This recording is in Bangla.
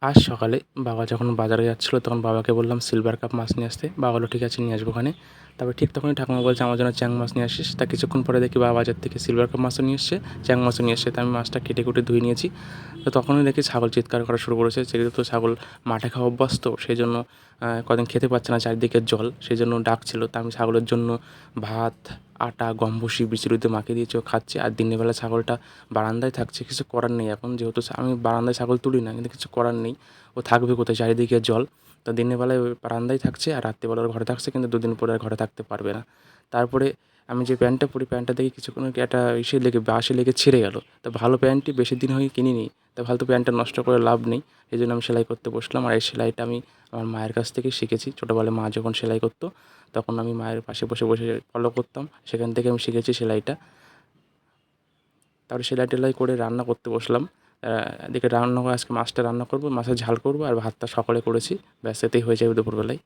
আজ সকালে বাবা যখন বাজারে যাচ্ছিলো তখন বাবাকে বললাম সিলভার কাপ মাছ নিয়ে আসতে। বাবা বললো ঠিক আছে নিয়ে আসবো ওখানে। তারপর ঠিক তখনই ঠাকুমা বলছে আমার জন্য চ্যাং মাছ নিয়ে আসিস। তা কিছুক্ষণ পরে দেখি বাবা বাজার থেকে সিলভার কাপ মাছও নিয়ে এসছে, চ্যাং মাছও নিয়ে এসছে। তা আমি মাছটা কেটে কুটে ধুয়ে নিয়েছি। তো তখনই দেখি ছাগল চিৎকার করা শুরু করেছে। যেহেতু ছাগল মাঠে খাওয়া অভ্যস্ত সেই জন্য কদিন খেতে পাচ্ছে না, চারিদিকে জল, সেই জন্য ডাকছিল। তা আমি ছাগলের জন্য ভাত, আটা, গম ভুসি বিচুলিতে মাখিয়ে দিয়েছি, ও খাচ্ছে। আর দিনের বেলা ছাগলটা বারান্দায় থাকছে, কিছু করার নেই এখন, যেহেতু আমি বারান্দায় ছাগল তুলি না, কিন্তু কিছু করার নেই, ও থাকবে কোথায়, চারিদিকে জল। তো দিনের বেলায় ওই বারান্দায় থাকছে আর রাত্রিবেলা ওর ঘরে থাকছে, কিন্তু দুদিন পরে আর ঘরে থাকতে পারবে না। তারপরে আমি যে প্যান্টটা পরি, প্যান্টটা দেখি কিছুক্ষণ একটা ইসে লেগে বাঁশে লেগে ছিঁড়ে গেল। তা ভালো প্যান্টটি বেশি দিন হয়ে কিনিনি, তা ফালতু প্যান্টটা নষ্ট করে লাভ নেই। এই জন্য আমি সেলাই করতে বসলাম। আর এই সেলাইটা আমি আমার মায়ের কাছ থেকে শিখেছি। ছোটোবেলায় মা যখন সেলাই করতো তখন আমি মায়ের পাশে বসে বসে ফলো করতাম, সেখান থেকে আমি শিখেছি সেলাইটা। তারপরে সেলাই টেলাই করে রান্না করতে বসলাম। এদিকে রান্না করে আজকে মাছটা রান্না করবো, মাছের ঝাল করবো, আর ভাতটা সকালে করেছি, ব্যাস এতেই হয়ে যাবে দুপুরবেলায়।